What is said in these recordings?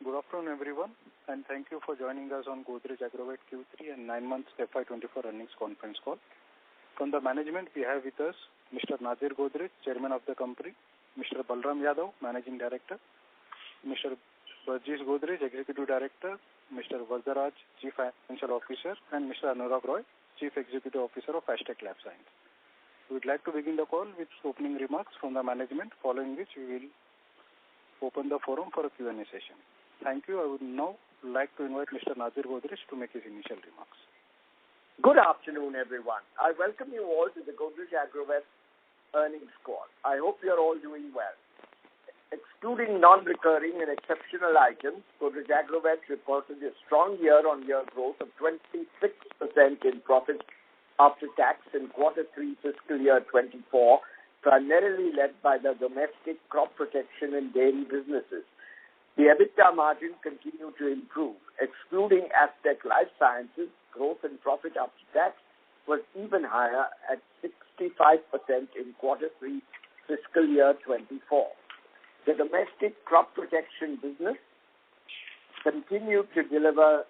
Good afternoon, everyone, and thank you for joining us on Godrej Agrovet Q3 and 9 months FY2024 earnings conference call. From the management, we have with us Mr. Nadir Godrej, Chairman of the company, Mr. Balram Yadav, Managing Director, Mr. Godrej Godrej, Executive Director, Mr. Varadaraj, Chief Financial Officer, and Mr. Anurag Roy, Chief Executive Officer of Astec LifeSciences. We would like to begin the call with opening remarks from the management, following which we will open the forum for a Q&A session. Thank you. I would now like to invite Mr. Nadir Godrej to make his initial remarks. Good afternoon, everyone. I welcome you all to the Godrej Agrovet earnings call. I hope you are all doing well. Excluding non-recurring and exceptional items, Godrej Agrovet reported a strong year-on-year growth of 26% in profit after tax in Q3 fiscal year 24, primarily led by the domestic crop protection and dairy businesses. The EBITDA margin continued to improve. Excluding Astec LifeSciences, growth in profit after tax was even higher at 65% in Q3 fiscal year 24. The domestic crop protection business continued to deliver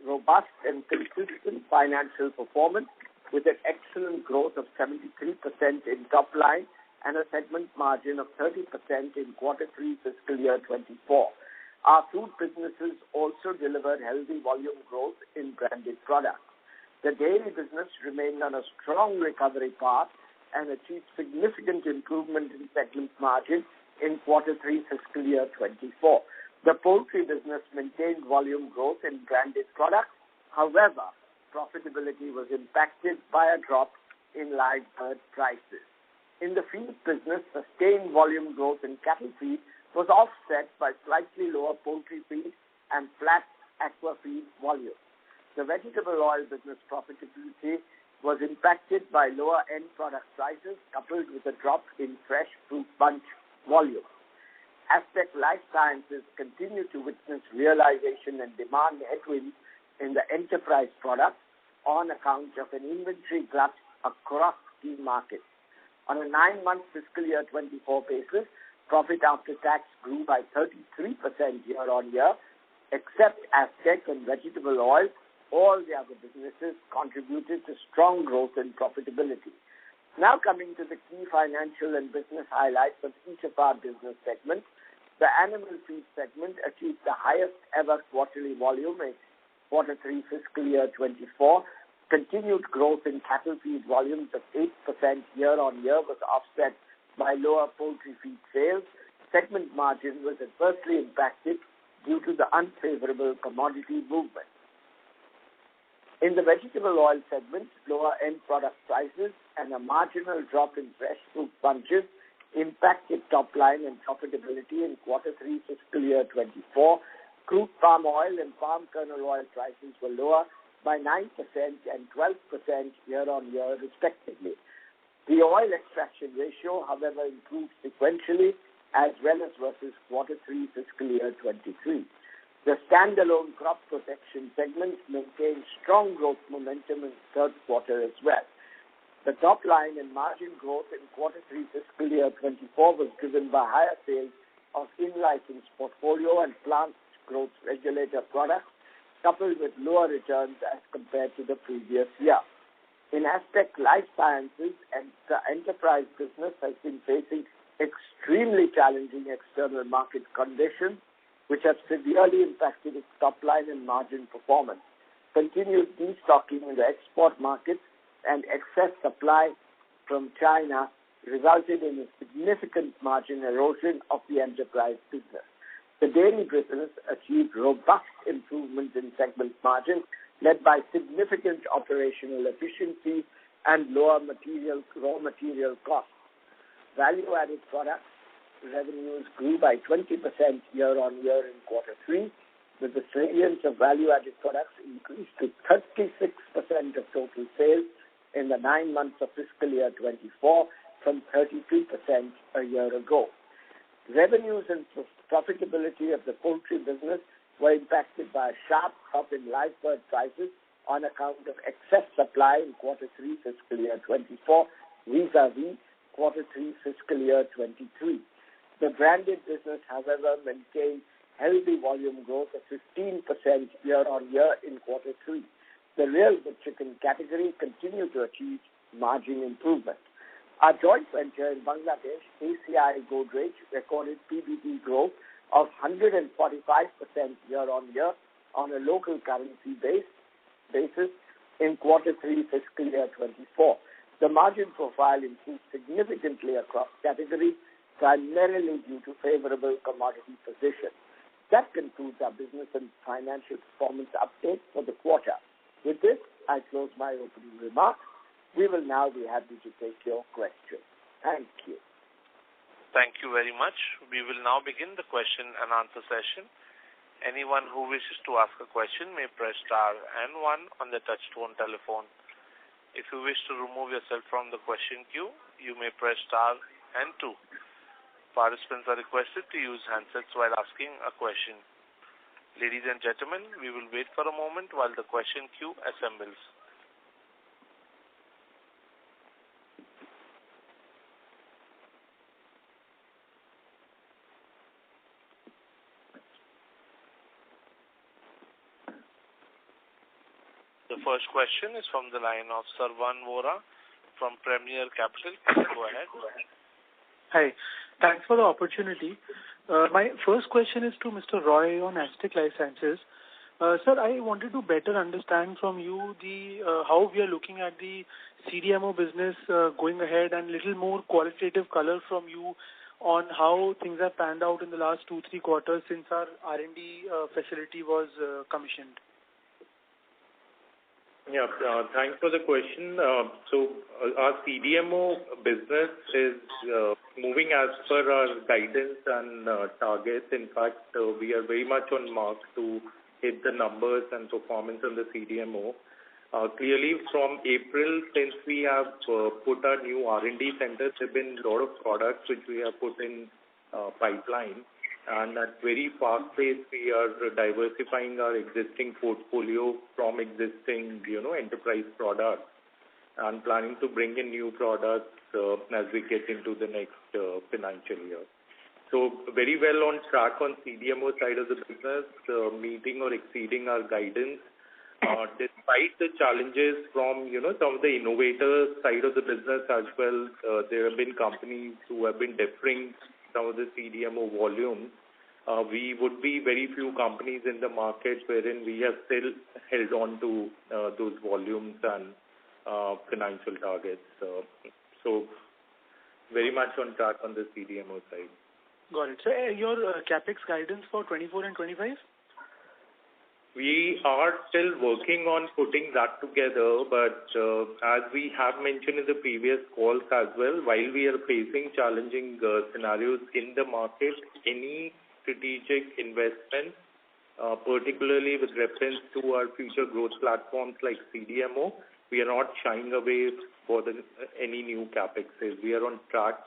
robust and consistent financial performance with an excellent growth of 73% in top line and a segment margin of 30% in Q3 fiscal year 24. Our food businesses also delivered healthy volume growth in branded products. The dairy business remained on a strong recovery path and achieved significant improvement in segment margin in Q3 fiscal year 24. The poultry business maintained volume growth in branded products. However, profitability was impacted by a drop in live bird prices. In the feed business, sustained volume growth in cattle feed was offset by slightly lower poultry feed and flat aqua feed volume. The vegetable oil business profitability was impacted by lower end product prices coupled with a drop in fresh fruit bunch volume. Astec LifeSciences continued to witness realization and demand headwinds in the enterprise products on account of an inventory glut across key markets. On a 9-month fiscal year 24 basis, profit after tax grew by 33% year-on-year. Except Astec and vegetable oil, all the other businesses contributed to strong growth in profitability. Now coming to the key financial and business highlights of each of our business segments, the animal feed segment achieved the highest ever quarterly volume in Q3 fiscal year 24. Continued growth in cattle feed volumes of 8% year-on-year was offset by lower poultry feed sales. Segment margin was adversely impacted due to the unfavorable commodity movement. In the vegetable oil segment, lower end product prices and a marginal drop in fresh fruit bunches impacted top line and profitability in Q3 fiscal year 24. Crude palm oil and palm kernel oil prices were lower by 9% and 12% year-on-year respectively. The oil extraction ratio, however, improved sequentially as well as versus Q3 fiscal year 23. The standalone crop protection segment maintained strong growth momentum in the third quarter as well. The top line and margin growth in Q3 fiscal year 24 was driven by higher sales of in-licensed portfolio and plant growth regulator products, coupled with lower returns as compared to the previous year. In Astec LifeSciences, and the enterprise business has been facing extremely challenging external market conditions, which have severely impacted its top line and margin performance. Continued destocking in the export markets and excess supply from China resulted in a significant margin erosion of the enterprise business. The dairy business achieved robust improvement in segment margin, led by significant operational efficiency and lower raw material costs. Value-added products revenues grew by 20% year-on-year in Q3, with the salience of value-added products increased to 36% of total sales in the 9 months of fiscal year 24 from 32% a year ago. Revenues and profitability of the poultry business were impacted by a sharp drop in live bird prices on account of excess supply in Q3 fiscal year 24 vis-a-vis Q3 fiscal year 23. The branded business, however, maintained healthy volume growth of 15% year-on-year in quarter 3. The real good chicken category continued to achieve margin improvement. Our joint venture in Bangladesh, ACI Godrej, recorded PBT growth of 145% year-on-year on a local currency basis in quarter 3 fiscal year 24. The margin profile improved significantly across categories, primarily due to favorable commodity position. That concludes our business and financial performance update for the quarter. With this, I close my opening remarks. We will now be happy to take your questions. Thank you. Thank you very much. We will now begin the question and answer session. Anyone who wishes to ask a question may press star and 1 on the touch-tone telephone. If you wish to remove yourself from the question queue, you may press star and 2. Participants are requested to use handsets while asking a question. Ladies and gentlemen, we will wait for a moment while the question queue assembles. The first question is from the line of Sarvan Vora from Premier Capital. Go ahead. Hi. Thanks for the opportunity. My first question is to Mr. Roy on Aztec Life Sciences. Sir, I wanted to better understand from you how we are looking at the CDMO business going ahead, and little more qualitative color from you on how things have panned out in the last 2-3 quarters since our R&D facility was commissioned. Yeah, thanks for the question. So our CDMO business is moving as per our guidance and targets. In fact, we are very much on mark to hit the numbers and performance on the CDMO. Clearly, from April, since we have put our new R&D centers, there have been a lot of products which we have put in pipeline. And at very fast pace, we are diversifying our existing portfolio from existing, enterprise products and planning to bring in new products as we get into the next financial year. So very well on track on CDMO side of the business, meeting or exceeding our guidance. Despite the challenges from, some of the innovator side of the business as well, there have been companies who have been deferring some of the CDMO volume. We would be very few companies in the market wherein we have still held on to those volumes and financial targets. So very much on track on the CDMO side. Got it. So your capex guidance for 24 and 25? We are still working on putting that together, but as we have mentioned in the previous calls as well, while we are facing challenging scenarios in the market, any strategic investment, particularly with reference to our future growth platforms like CDMO, we are not shying away for any new capexes. We are on track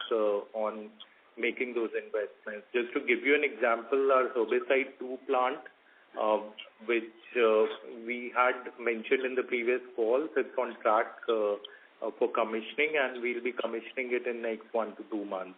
on making those investments. Just to give you an example, our herbicide 2 plant, which we had mentioned in the previous calls, it's on track for commissioning, and we'll be commissioning it in next 1 to 2 months.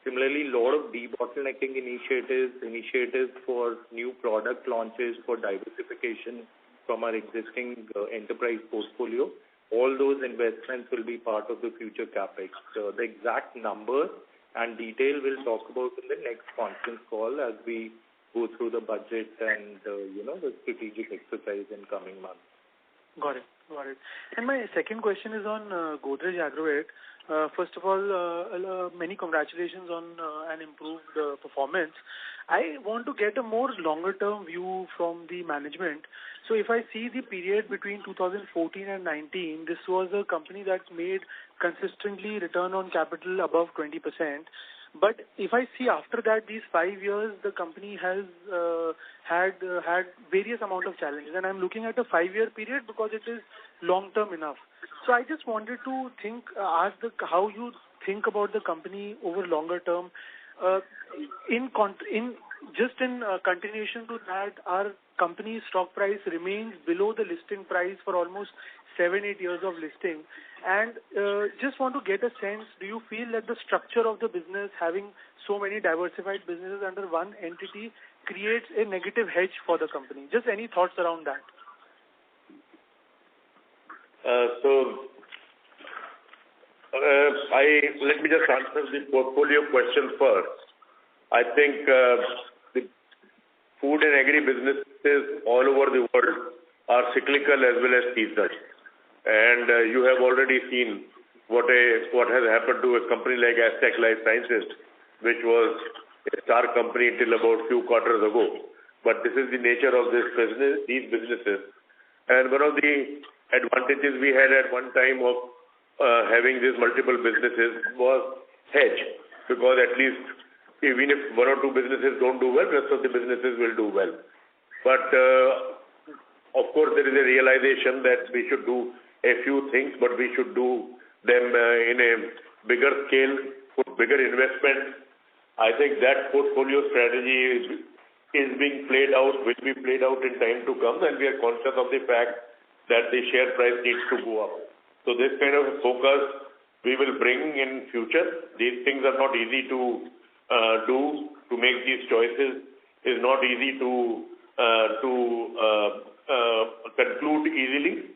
Similarly, a lot of debottlenecking initiatives for new product launches, for diversification from our existing enterprise portfolio. All those investments will be part of the future capex. The exact number and detail we'll talk about in the next conference call as we go through the budget and, the strategic exercise in coming months. Got it. And my second question is on Godrej Agrovet. First of all, many congratulations on an improved performance. I want to get a more longer-term view from the management. So if I see the period between 2014 and 19, this was a company that made consistently return on capital above 20%. But if I see after that, these 5 years, the company has had various amount of challenges. And I'm looking at a 5-year period because it is long-term enough. So I just wanted to ask how you think about the company over longer term. In continuation to that, our company's stock price remains below the listing price for almost 7-8 years of listing. And just want to get a sense, do you feel that the structure of the business, having so many diversified businesses under one entity, creates a negative hedge for the company? Just any thoughts around that? Let me just answer the portfolio question first. I think the food and agri businesses all over the world are cyclical as well as seasonal. And you have already seen what has happened to a company like Aztec Life Sciences, which was a star company till about few quarters ago. But this is the nature of these businesses. And one of the advantages we had at one time of having these multiple businesses was hedge, because at least even if one or two businesses don't do well, rest of the businesses will do well. But of course, there is a realization that we should do a few things, but we should do them in a bigger scale, put bigger investments. I think that portfolio strategy is being played out, will be played out in time to come, and we are conscious of the fact that the share price needs to go up. So this kind of focus we will bring in future. These things are not easy to do. To make these choices is not easy to conclude easily.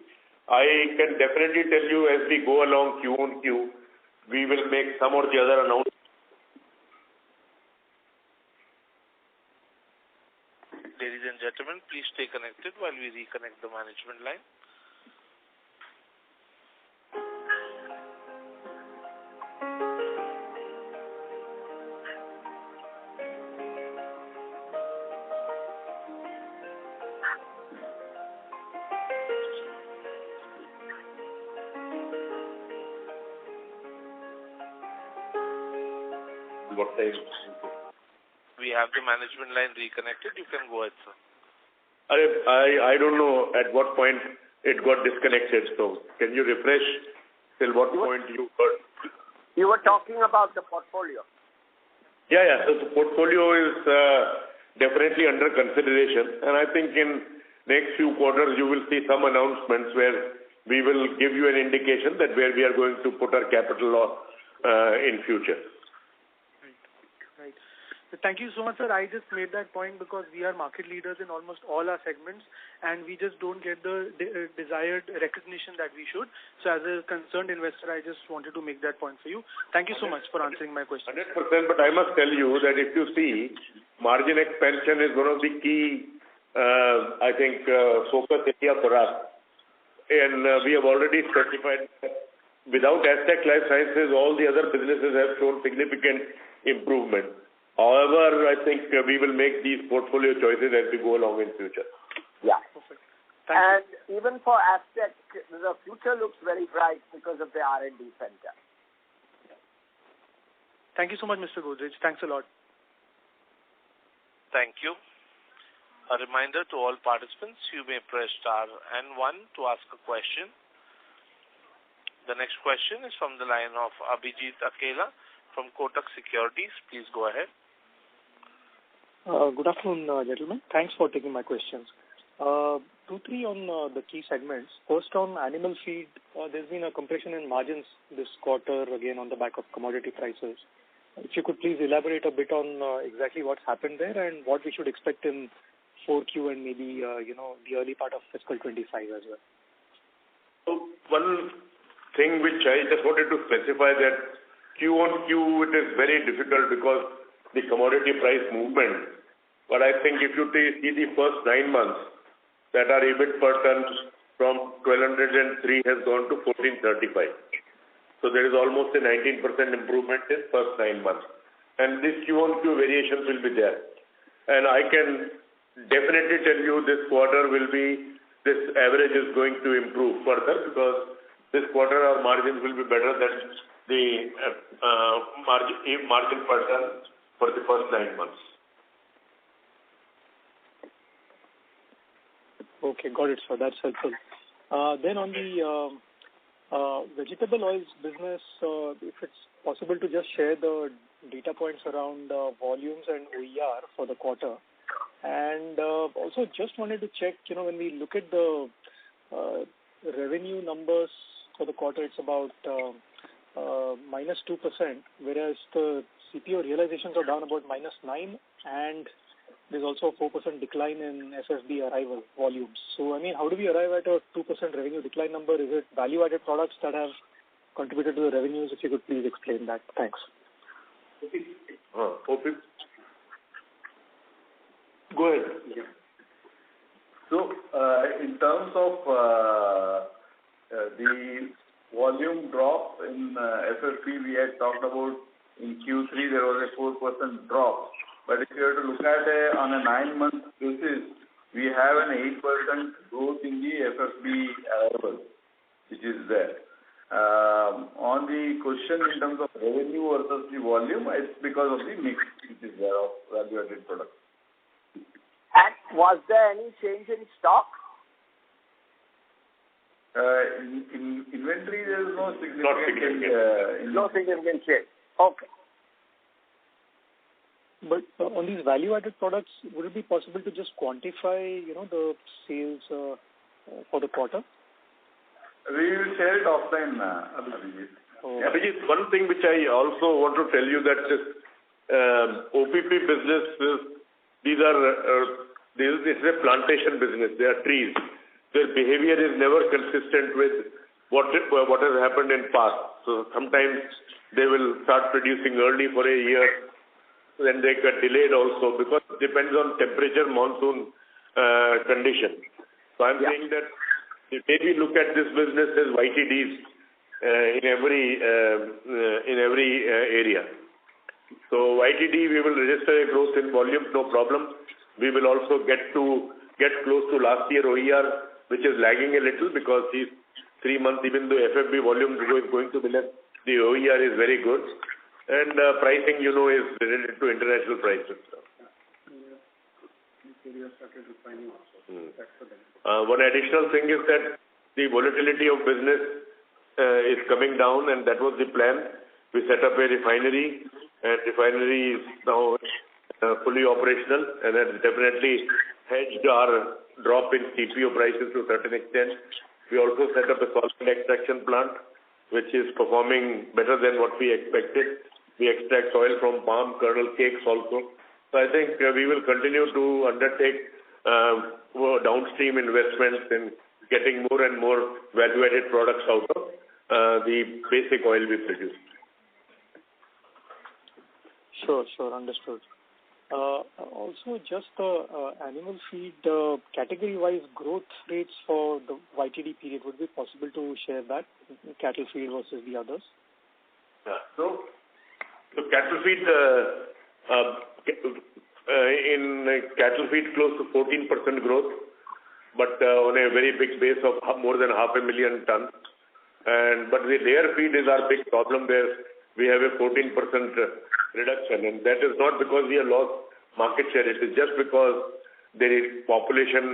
I can definitely tell you as we go along Q on Q, we will make some or the other announcements. Ladies and gentlemen, please stay connected while we reconnect the management line. What time? We have the management line reconnected. You can go ahead, sir. I don't know at what point it got disconnected. So can you refresh till what point you got? You were talking about the portfolio. Yeah. So the portfolio is definitely under consideration, and I think in next few quarters you will see some announcements where we will give you an indication that where we are going to put our capital in future. Right. Thank you so much, sir. I just made that point because we are market leaders in almost all our segments, and we just don't get the desired recognition that we should. So as a concerned investor, I just wanted to make that point for you. Thank you so much for answering my question. 100%, but I must tell you that if you see, margin expansion is one of the key, focus area for us. And we have already specified that without Aztec Life Sciences, all the other businesses have shown significant improvement. However, I think we will make these portfolio choices as we go along in future. Yeah. Perfect. And even for Aztec, the future looks very bright because of the R&D center. Thank you so much, Mr. Godrej. Thanks a lot. Thank you. A reminder to all participants, you may press star and 1 to ask a question. The next question is from the line of Abhijit Akela from Kotak Securities. Please go ahead. Good afternoon, gentlemen. Thanks for taking my questions. 2-3 on the key segments. First, on animal feed, there's been a compression in margins this quarter, again on the back of commodity prices. If you could please elaborate a bit on exactly what's happened there and what we should expect in 4Q and maybe the early part of fiscal 25 as well. So one thing which I just wanted to specify that Q on Q it is very difficult because the commodity price movement. But I think if you see the first 9 months, that our EBIT per ton from 1,203 has gone to 1,435. So there is almost a 19% improvement in first 9 months. And this Q on Q variations will be there. And I can definitely tell you this quarter this average is going to improve further because this quarter our margins will be better than the margin per ton for the first 9 months. Okay, got it, sir. That's helpful. Then on the vegetable oils business, if it's possible to just share the data points around volumes and OER for the quarter. And also just wanted to check, when we look at the revenue numbers for the quarter, it's about minus 2%, whereas the CPO realizations are down about minus 9% and there's also a 4% decline in FFB arrival volumes. So, I mean, how do we arrive at a 2% revenue decline number? Is it value-added products that have contributed to the revenues? If you could please explain that. Thanks. Go ahead. Yeah. So, in terms of the volume drop in FFB, we had talked about in Q3 there was a 4% drop. But if you were to look at it on a 9-month basis, we have an 8% growth in the FFB arrival, which is there. On the question in terms of revenue versus the volume, it's because of the mix which is there of value-added products. And was there any change in stock? In inventory, there is no significant change. No significant change. Okay. But on these value-added products, would it be possible to just quantify, the sales for the quarter? We will share it offline, Abhijit. Abhijit, one thing which I also want to tell you that OPP business, it's a plantation business. They are trees. Their behavior is never consistent with what has happened in past. So sometimes they will start producing early for a year, then they get delayed also because it depends on temperature, monsoon condition. So I'm saying that maybe look at this business as YTDs in every area. So YTD we will register a growth in volume, no problem. We will also get close to last year OER, which is lagging a little because these 3 months, even though FFB volume is going to be less, the OER is very good. And pricing, is related to international prices. One additional thing is that the volatility of business is coming down, and that was the plan. We set up a refinery, and refinery is now fully operational, and has definitely hedged our drop in CPO prices to a certain extent. We also set up a solvent extraction plant, which is performing better than what we expected. We extract oil from palm kernel cakes also. So I think we will continue to undertake downstream investments in getting more and more value-added products out of the basic oil we produce. Sure, understood. Also, just animal feed category-wise growth rates for the YTD period, would it be possible to share that, cattle feed versus the others? Yeah. So cattle feed, in cattle feed close to 14% growth, but on a very big base of more than 500,000 tons. But the layer feed is our big problem there. We have a 14% reduction, and that is not because we have lost market share. It is just because the population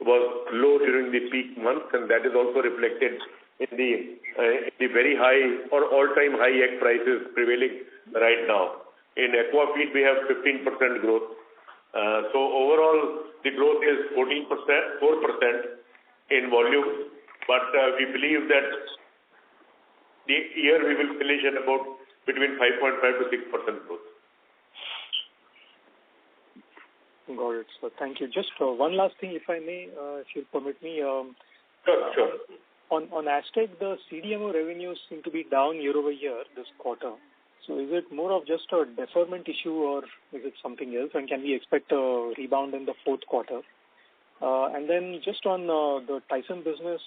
was low during the peak months, and that is also reflected in the very high or all-time high egg prices prevailing right now. In aqua feed, we have 15% growth. So overall, the growth is 4% in volume, but we believe that the year we will finish at about between 5.5 to 6% growth. Got it, sir. Thank you. Just one last thing, if I may, if you'll permit me. Sure. On Aztec, the CDMO revenues seem to be down year over year this quarter. So is it more of just a deferment issue, or is it something else? And can we expect a rebound in the fourth quarter? And then just on the Tyson business,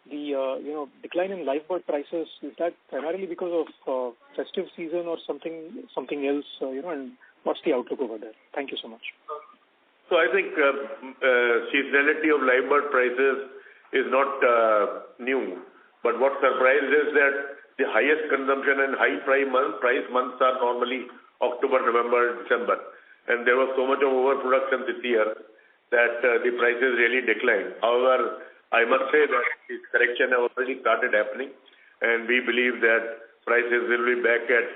the decline in live bird prices, is that primarily because of festive season or something else? And what's the outlook over there? Thank you so much. So I think seasonality of live bird prices is not new. But what surprised is that the highest consumption and high price months are normally October, November, December. And there was so much of overproduction this year that the prices really declined. However, I must say that this correction has already started happening, and we believe that prices will be back at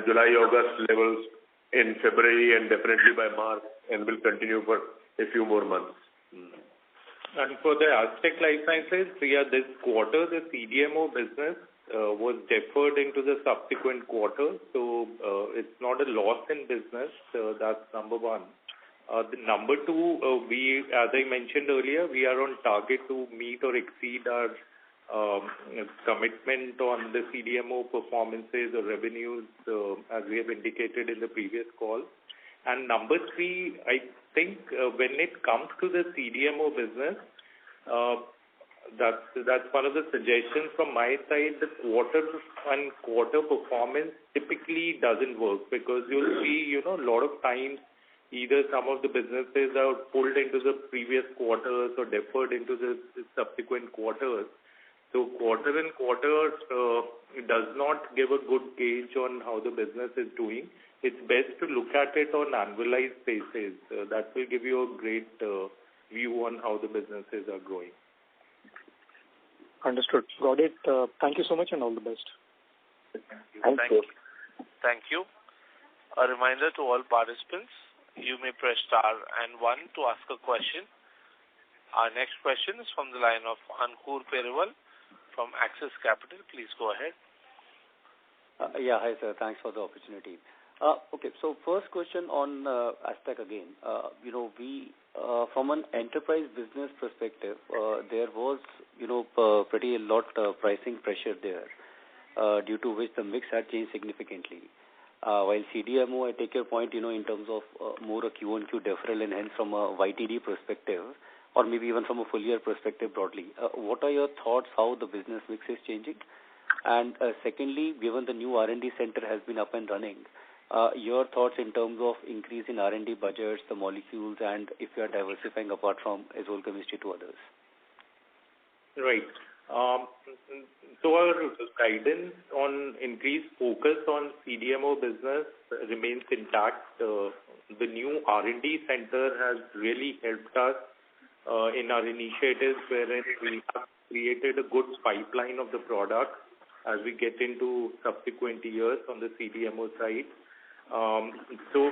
July-August levels in February and definitely by March, and will continue for a few more months. And for the Aztec Life Sciences, this quarter, the CDMO business was deferred into the subsequent quarter. So it's not a loss in business. That's number one. The number two, as I mentioned earlier, we are on target to meet or exceed our commitment on the CDMO performances or revenues, as we have indicated in the previous call. And number three, I think when it comes to the CDMO business, that's one of the suggestions from my side. The quarter-on-quarter performance typically doesn't work, because you'll see, a lot of times either some of the businesses are pulled into the previous quarters or deferred into the subsequent quarters. So quarter and quarter does not give a good gauge on how the business is doing. It's best to look at it on annualized basis. That will give you a great view on how the businesses are growing. Understood. Got it. Thank you so much and all the best. Thank you. Thank you. A reminder to all participants, you may press star and 1 to ask a question. Our next question is from the line of Ankur Periwal from Axis Capital. Please go ahead. Hi sir. Thanks for the opportunity. Okay, so first question on Aztec again. We from an enterprise business perspective, there was pretty a lot pricing pressure there, due to which the mix had changed significantly. While CDMO, I take your point, in terms of more a Q1Q deferral and hence from a YTD perspective, or maybe even from a full year perspective broadly. What are your thoughts how the business mix is changing? And secondly, given the new R&D center has been up and running, your thoughts in terms of increase in R&D budgets, the molecules, and if you are diversifying apart from azole chemistry to others? Right. So our guidance on increased focus on CDMO business remains intact. The new R&D center has really helped us in our initiatives, wherein we have created a good pipeline of the product as we get into subsequent years on the CDMO side. So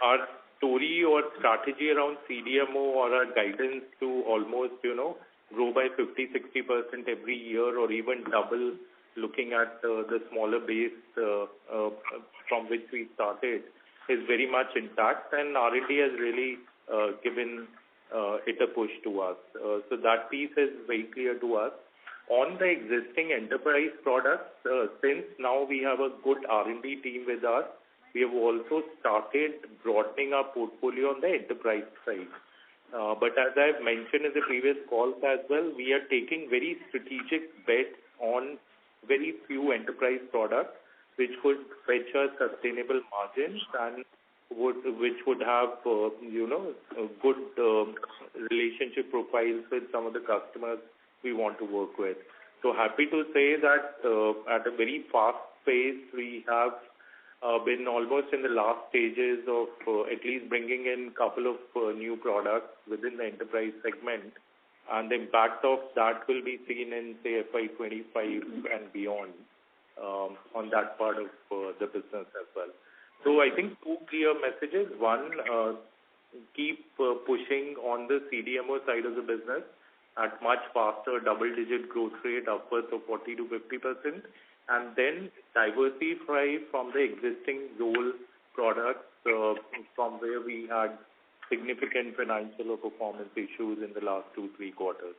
our story or strategy around CDMO or our guidance to almost, grow by 50-60% every year or even double, looking at the smaller base from which we started, is very much intact, and R&D has really given it a push to us. So that piece is very clear to us. On the existing enterprise products, since now we have a good R&D team with us, we have also started broadening our portfolio on the enterprise side. But as I have mentioned in the previous calls as well, we are taking very strategic bets on very few enterprise products which could fetch us sustainable margins and which would have, good relationship profiles with some of the customers we want to work with. So happy to say that at a very fast pace, we have been almost in the last stages of at least bringing in a couple of new products within the enterprise segment, and the impact of that will be seen in, say, FY25 and beyond on that part of the business as well. So I think two clear messages. One, keep pushing on the CDMO side of the business at much faster double-digit growth rate, upwards of 40 to 50%, and then diversify from the existing role products from where we had significant financial or performance issues in the last 2-3 quarters.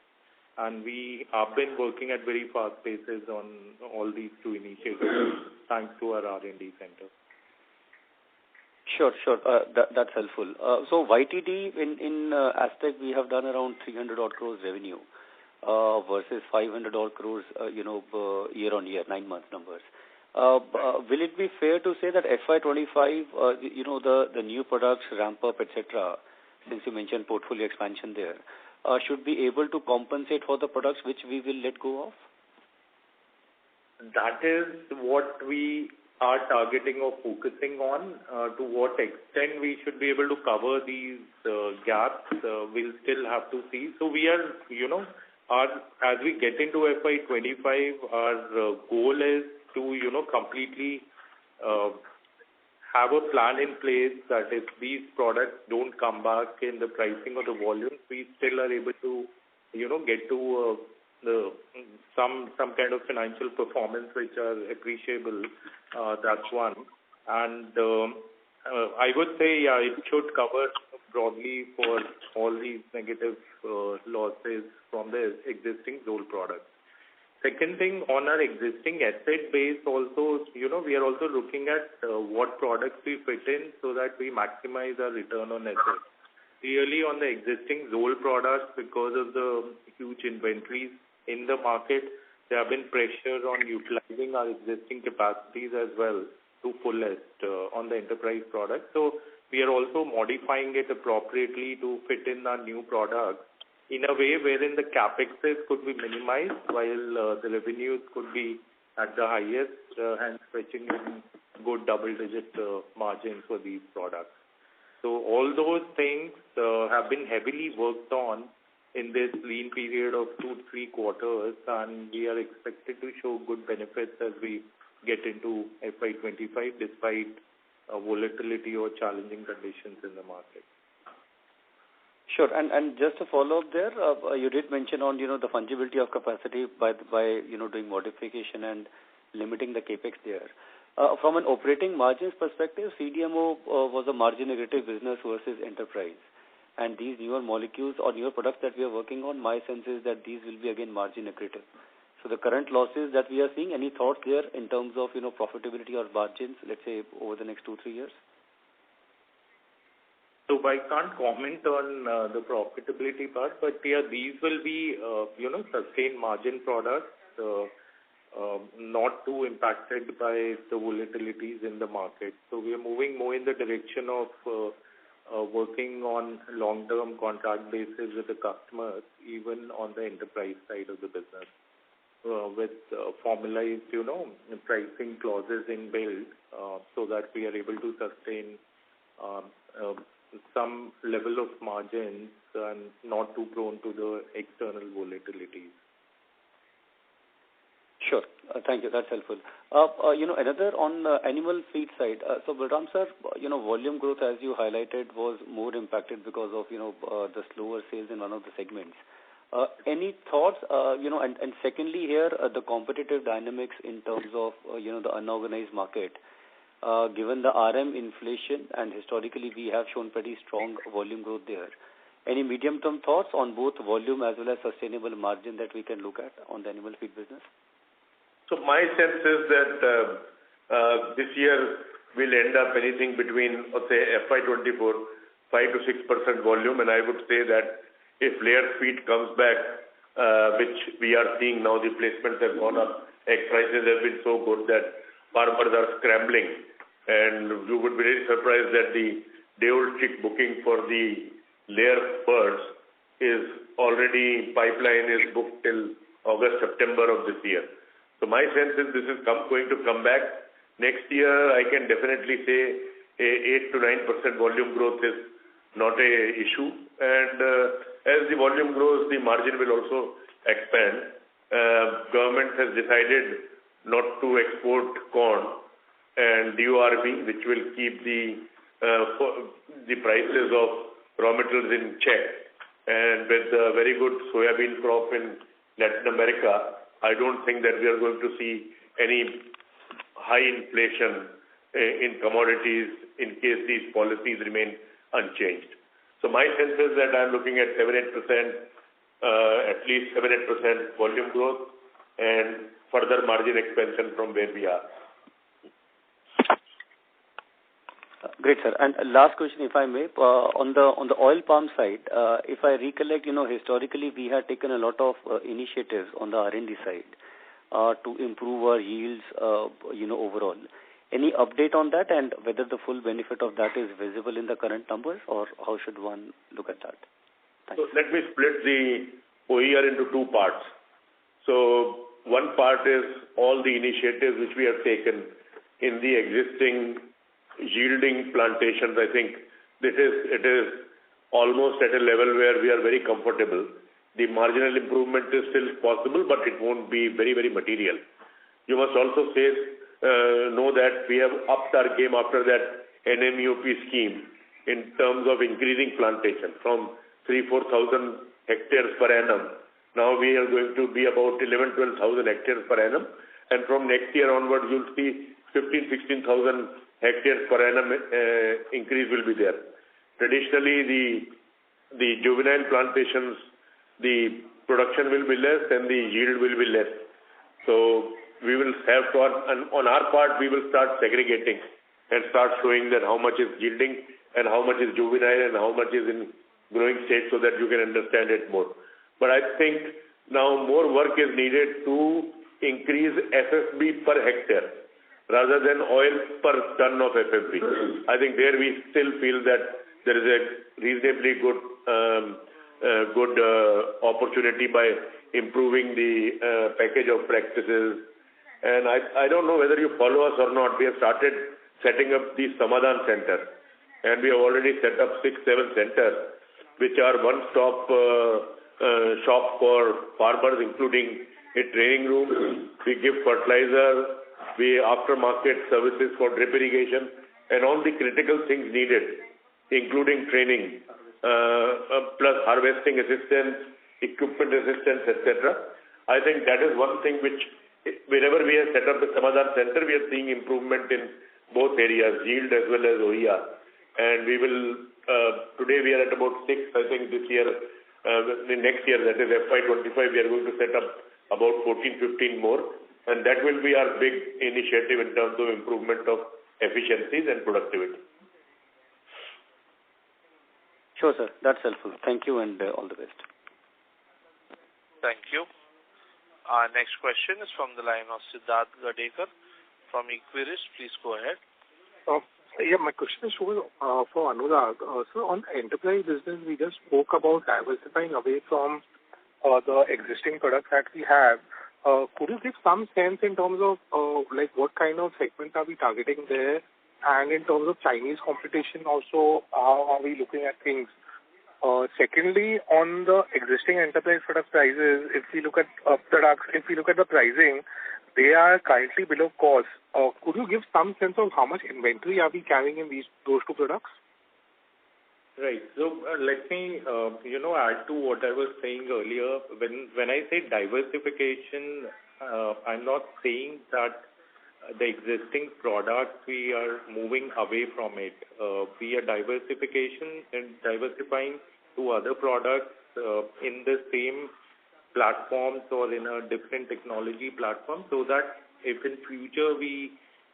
And we have been working at very fast paces on all these two initiatives thanks to our R&D center. Sure. That's helpful. So YTD in Aztec, we have done around 300 odd crores revenue versus 500 odd crores, year on year, 9 month numbers. Will it be fair to say that FY25, the new products ramp up, etc., since you mentioned portfolio expansion there, should be able to compensate for the products which we will let go of? That is what we are targeting or focusing on. To what extent we should be able to cover these gaps, we'll still have to see. So we are, as we get into FY25, our goal is to, completely have a plan in place that if these products don't come back in the pricing or the volume, we still are able to, get to some kind of financial performance which are appreciable. That's one. And I would say, it should cover broadly for all these negative losses from the existing Zoll products. Second thing, on our existing asset base also, we are also looking at what products we fit in so that we maximize our return on assets. Clearly on the existing Zoll products, because of the huge inventories in the market, there have been pressure on utilizing our existing capacities as well to fullest on the enterprise products. So we are also modifying it appropriately to fit in our new products in a way wherein the capexes could be minimized while the revenues could be at the highest and fetching in good double-digit margins for these products. So all those things have been heavily worked on in this lean period of 2-3 quarters, and we are expected to show good benefits as we get into FY25 despite volatility or challenging conditions in the market. Sure. And just to follow up there, you did mention on, the fungibility of capacity by doing modification and limiting the capex there. From an operating margins perspective, CDMO was a margin-negative business versus enterprise. And these newer molecules or newer products that we are working on, my sense is that these will be again margin-accretive. So the current losses that we are seeing, any thoughts there in terms of, profitability or margins, let's say, over the next 2-3 years? So I can't comment on the profitability part, but these will be, sustained margin products, not too impacted by the volatilities in the market. So we are moving more in the direction of working on long-term contract basis with the customers, even on the enterprise side of the business, with formalized, pricing clauses inbuilt, so that we are able to sustain some level of margins and not too prone to the external volatilities. Sure. Thank you. That's helpful. Another on the animal feed side. So, Balram sir, volume growth, as you highlighted, was more impacted because of, the slower sales in one of the segments. Any thoughts, and secondly here, the competitive dynamics in terms of, the unorganized market, given the RM inflation, and historically we have shown pretty strong volume growth there. Any medium-term thoughts on both volume as well as sustainable margin that we can look at on the animal feed business? So my sense is that this year will end up anything between, let's say, FY24, 5-6% volume, and I would say that if layer feed comes back, which we are seeing now, the placements have gone up, egg prices have been so good that farmers are scrambling, and you would be very surprised that the day-old chick booking for the layer birds is already, pipeline is booked till August, September of this year. So my sense is this is going to come back. Next year, I can definitely say 8 to 9% volume growth is not a issue. And as the volume grows, the margin will also expand. Government has decided not to export corn and DORB, which will keep the prices of raw materials in check. And with the very good soybean crop in Latin America, I don't think that we are going to see any high inflation in commodities in case these policies remain unchanged. So my sense is that I'm looking at 7-8%, at least 7-8% volume growth and further margin expansion from where we are. Great, sir. And last question, if I may, on the oil palm side, if I recollect, historically we had taken a lot of initiatives on the R&D side to improve our yields, overall. Any update on that, and whether the full benefit of that is visible in the current numbers, or how should one look at that? Thanks. So let me split the OER into two parts. So one part is all the initiatives which we have taken in the existing yielding plantations. I think it is almost at a level where we are very comfortable. The marginal improvement is still possible, but it won't be very, very material. You must also know that we have upped our game after that NMEOP scheme in terms of increasing plantation from 3,000-4,000 hectares per annum. Now we are going to be about 11,000-12,000 hectares per annum, and from next year onwards you'll see 15,000-16,000 hectares per annum increase will be there. traditionally the juvenile plantations, the production will be less and the yield will be less. So we will have to, on our part, we will start segregating and start showing that how much is yielding and how much is juvenile and how much is in growing state, so that you can understand it more. But I think now more work is needed to increase FFB per hectare rather than oil per ton of FFB. I think there we still feel that there is a reasonably good opportunity by improving the package of practices. And I don't know whether you follow us or not. We have started setting up the Samadhan Center, and we have already set up 6-7 centers, which are one-stop shop for farmers, including a training room. We give fertilizer, we aftermarket services for drip irrigation, and all the critical things needed, including training, plus harvesting assistance, equipment assistance, etc. I think that is one thing which, whenever we have set up the Samadhan Center, we are seeing improvement in both areas, yield as well as OER. And we will, today we are at about 6, I think this year, the next year, that is FY25, we are going to set up about 14-15 more. And that will be our big initiative in terms of improvement of efficiencies and productivity. Sure, sir. That's helpful. Thank you and all the best. Thank you. Our next question is from the line of Siddharth Gadekar from Equirus. Please go ahead. Yeah, my question is for Anurag. So on enterprise business, we just spoke about diversifying away from the existing products that we have. Could you give some sense in terms of like what kind of segments are we targeting there? And in terms of Chinese competition also, how are we looking at things? Secondly, on the existing enterprise product prices, if we look at products, if we look at the pricing, they are currently below cost. Could you give some sense of how much inventory are we carrying in those two products? Right. So let me, add to what I was saying earlier. When I say diversification, I'm not saying that the existing products we are moving away from it. We are diversifying to other products in the same platforms or in a different technology platform, so that if in future we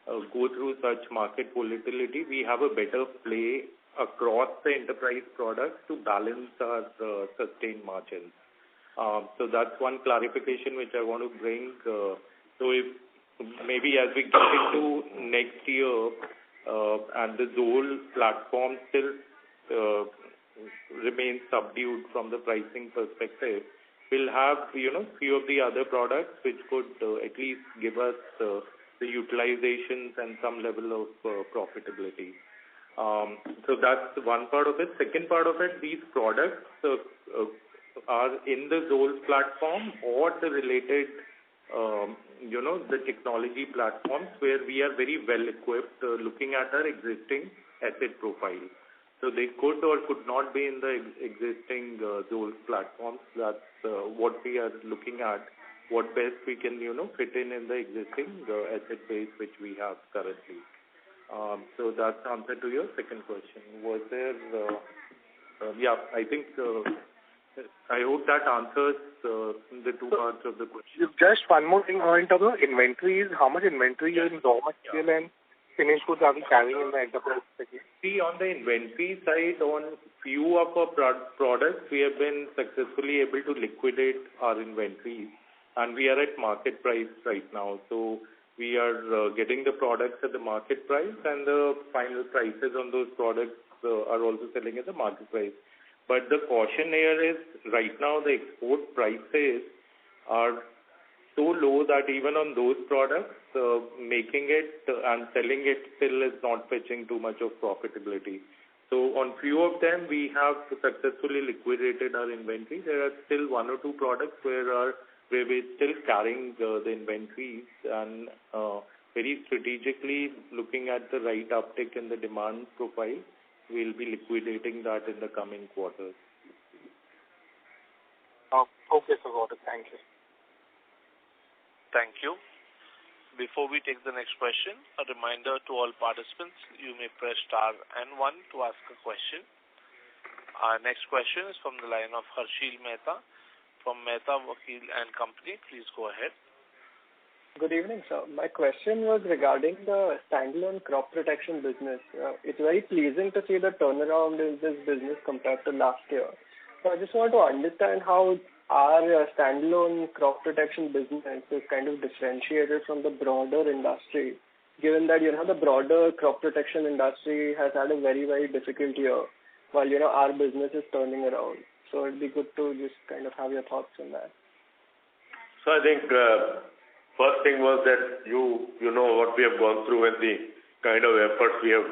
go through such market volatility, we have a better play across the enterprise products to balance our sustained margins. So that's one clarification which I want to bring. So if maybe as we get into next year and the Zoll platform still remains subdued from the pricing perspective, we'll have, few of the other products which could at least give us the utilizations and some level of profitability. So that's one part of it. Second part of it, these products are in the Zoll platform or the related, the technology platforms where we are very well equipped looking at our existing asset profile. So they could or could not be in the existing Zoll platforms. That's what we are looking at, what best we can, fit in the existing asset base which we have currently. So that's the answer to your second question. Was there, I think, I hope that answers the two parts of the question. Just one more thing in terms of inventories, how much inventory in raw material and finished goods are we carrying in the enterprise segment? See, on the inventory side, on few of our products, we have been successfully able to liquidate our inventories, and we are at market price right now. So we are getting the products at the market price, and the final prices on those products are also selling at the market price. But the caution here is, right now the export prices are so low that even on those products, making it and selling it still is not fetching too much of profitability. So on few of them, we have successfully liquidated our inventory. There are still one or two products where we're still carrying the inventories, and very strategically looking at the right uptick in the demand profile, we'll be liquidating that in the coming quarters. Okay, so got it. Thank you. Thank you. Before we take the next question, a reminder to all participants, you may press star and 1 to ask a question. Our next question is from the line of Harshil Mehta from Mehta Vakil and Company. Please go ahead. Good evening, sir. My question was regarding the standalone crop protection business. It's very pleasing to see the turnaround in this business compared to last year. So I just want to understand how our standalone crop protection business is kind of differentiated from the broader industry, given that, the broader crop protection industry has had a very, very difficult year, while, our business is turning around. So it'd be good to just kind of have your thoughts on that. So I think first thing was that you know what we have gone through and the kind of efforts we have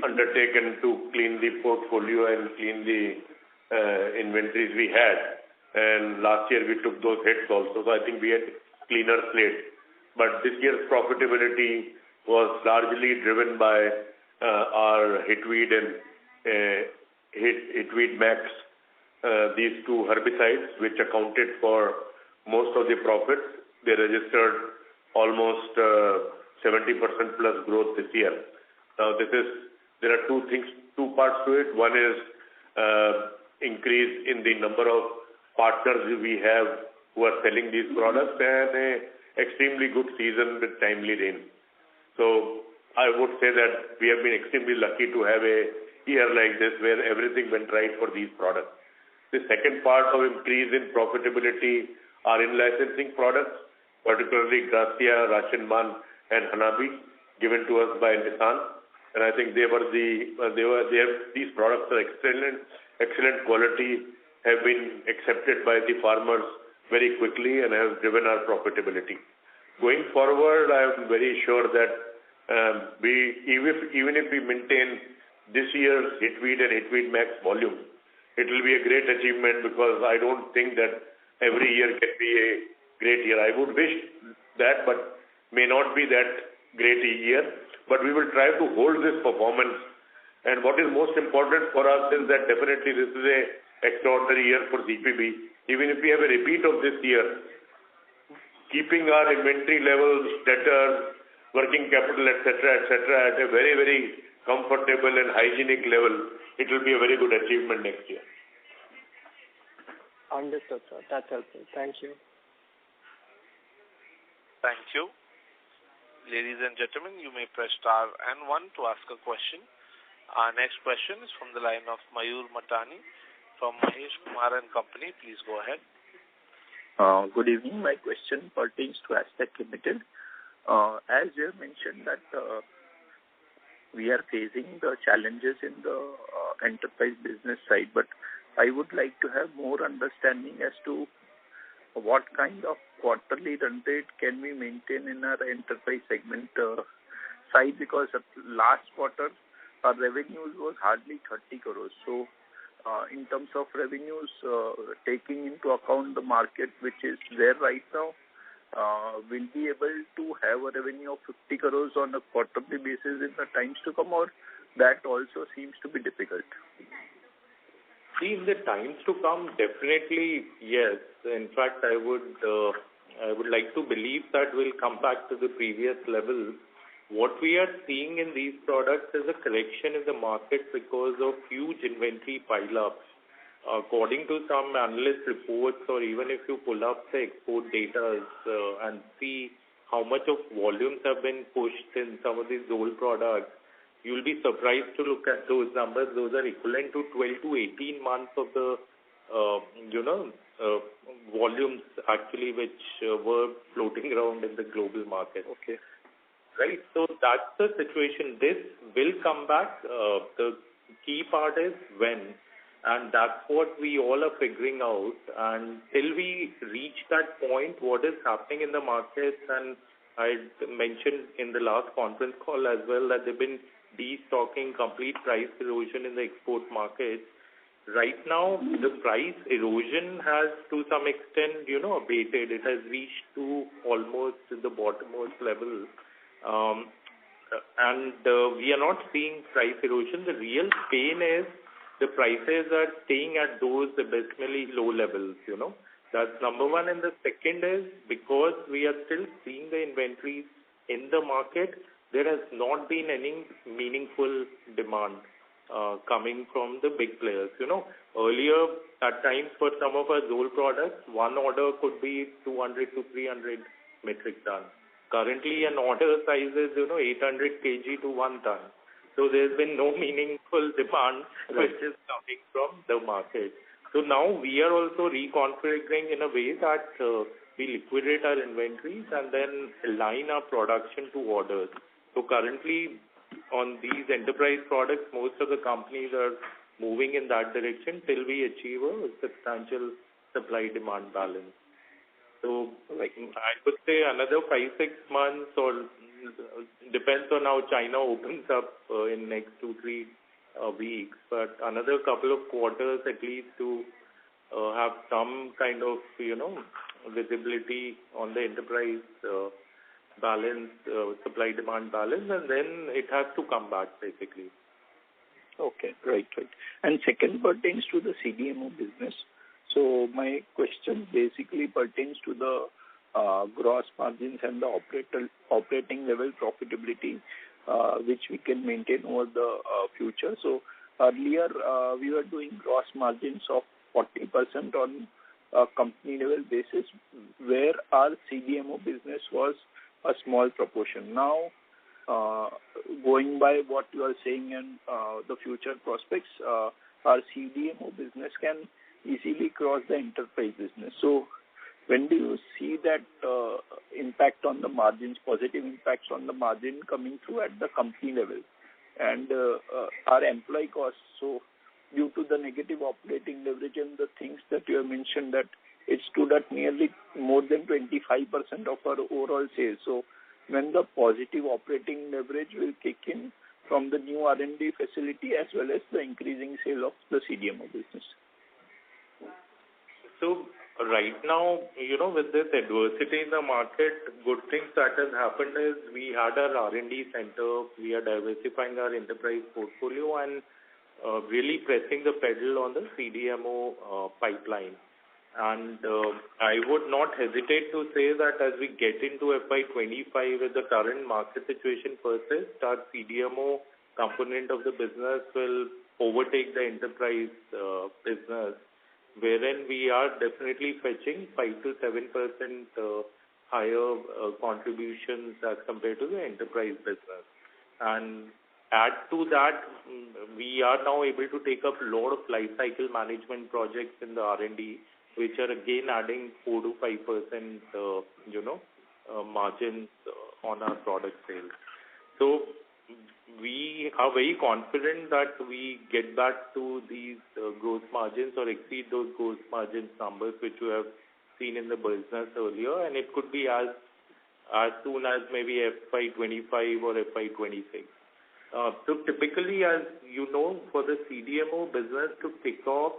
undertaken to clean the portfolio and clean the inventories we had. And last year we took those hits also. So I think we had cleaner slate. But this year's profitability was largely driven by our Hitweed and Hitweed Max, these two herbicides, which accounted for most of the profits. They registered almost 70% plus growth this year. Now there are two parts to it. One is increase in the number of partners we have who are selling these products, and a extremely good season with timely rain. So I would say that we have been extremely lucky to have a year like this where everything went right for these products. The second part of increase in profitability are in licensing products, particularly Gracia, Rashinban, and Hanabi, given to us by Nissan. And I think these products are excellent quality, have been accepted by the farmers very quickly and have driven our profitability. Going forward, I am very sure that even if we maintain this year's Hitweed and Hitweed Max volume, it will be a great achievement, because I don't think that every year can be a great year. I would wish that, but may not be that great a year. But we will try to hold this performance. And what is most important for us is that definitely this is a extraordinary year for CPB. Even if we have a repeat of this year, keeping our inventory levels, debtors, working capital, etc., at a very, very comfortable and hygienic level, it will be a very good achievement next year. Understood, sir. That's helpful. Thank you. Thank you. Ladies and gentlemen, you may press star and 1 to ask a question. Our next question is from the line of Mayur Matani from Mahesh Kumar and Company. Please go ahead. Good evening. My question pertains to Astec Limited. As you have mentioned that we are facing the challenges in the enterprise business side, but I would like to have more understanding as to what kind of quarterly run rate can we maintain in our enterprise segment side, because last quarter our revenues was hardly 30 crores. So in terms of revenues, taking into account the market which is there right now, will be able to have a revenue of 50 crores on a quarterly basis in the times to come, or that also seems to be difficult? See, in the times to come, definitely yes. In fact, I would like to believe that we'll come back to the previous level. What we are seeing in these products is a correction in the market because of huge inventory pile-ups. According to some analyst reports, or even if you pull up the export data and see how much of volumes have been pushed in some of these old products, you'll be surprised to look at those numbers. Those are equivalent to 12 to 18 months of the, volumes actually which were floating around in the global market. Okay. Right. So that's the situation. This will come back. The key part is when. And that's what we all are figuring out. And till we reach that point, what is happening in the markets, and I mentioned in the last conference call as well that they've been destocking, complete price erosion in the export markets. Right now, the price erosion has to some extent, abated. It has reached to almost the bottommost level. And we are not seeing price erosion. The real pain is the prices are staying at those abysmally low levels, That's number one. And the second is because we are still seeing the inventories in the market, there has not been any meaningful demand. coming from the big players. Earlier, at times for some of our Zoll products, one order could be 200 to 300 metric tons. Currently, an order size is, 800 kg to 1 ton. So there's been no meaningful demand which is coming from the market. So now we are also reconfiguring in a way that we liquidate our inventories and then align our production to orders. So currently on these enterprise products, most of the companies are moving in that direction till we achieve a substantial supply-demand balance. So I would say another 5-6 months, or depends on how China opens up in next 2-3 weeks, but another couple of quarters at least to have some kind of, visibility on the enterprise balance, supply-demand balance, and then it has to come back basically. Okay, right. And second pertains to the CDMO business. So my question basically pertains to the gross margins and the operating level profitability, which we can maintain over the future. So earlier we were doing gross margins of 40% on a company level basis, where our CDMO business was a small proportion. Now, going by what you are saying and the future prospects, our CDMO business can easily cross the enterprise business. So when do you see that impact on the margins, positive impacts on the margin coming through at the company level? And our employee costs, so due to the negative operating leverage and the things that you have mentioned, that it stood at nearly more than 25% of our overall sales. So when the positive operating leverage will kick in from the new R&D facility as well as the increasing sale of the CDMO business? So right now, with this adversity in the market, good things that has happened is we had our R&D center, we are diversifying our enterprise portfolio and really pressing the pedal on the CDMO pipeline. And I would not hesitate to say that as we get into FY25, with the current market situation persists, our CDMO component of the business will overtake the enterprise business, wherein we are definitely fetching 5 to 7% higher contributions as compared to the enterprise business. And add to that, we are now able to take up a lot of life cycle management projects in the R&D, which are again adding 4 to 5%, margins on our product sales. So we are very confident that we get back to these gross margins or exceed those gross margins numbers which you have seen in the business earlier, and it could be as soon as maybe FY25 or FY26. So typically, as you know, for the CDMO business to kick off,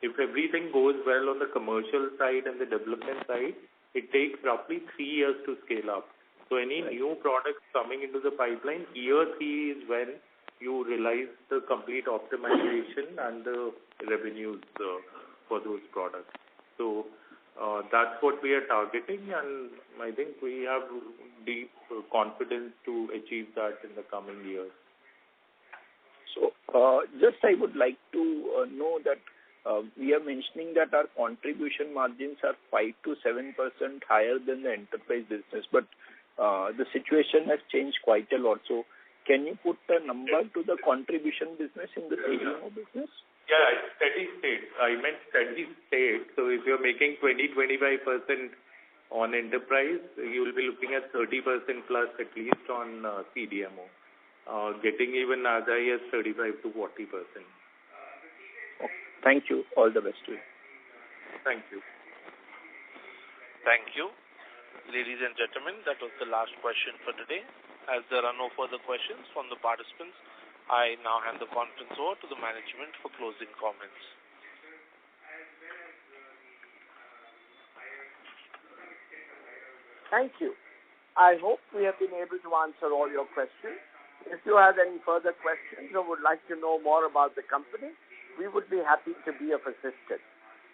if everything goes well on the commercial side and the development side, it takes roughly 3 years to scale up. So any new products coming into the pipeline, year 3 is when you realize the complete optimization and the revenues for those products. So that's what we are targeting, and I think we have deep confidence to achieve that in the coming years. So just I would like to know that we are mentioning that our contribution margins are 5 to 7% higher than the enterprise business, but the situation has changed quite a lot. So can you put a number to the contribution business in the CDMO business? Yeah, steady state. I meant steady state. So if you're making 20-25% on enterprise, you will be looking at 30% plus at least on CDMO, getting even as high as 35 to 40%. Thank you. All the best to you. Thank you. Thank you. Ladies and gentlemen, that was the last question for today. As there are no further questions from the participants, I now hand the conference over to the management for closing comments. Thank you. I hope we have been able to answer all your questions. If you have any further questions or would like to know more about the company, we would be happy to be of assistance.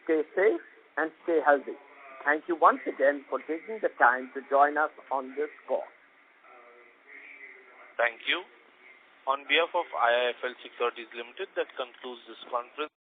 Stay safe and stay healthy. Thank you once again for taking the time to join us on this call. Thank you. On behalf of IIFL Securities Limited, that concludes this conference.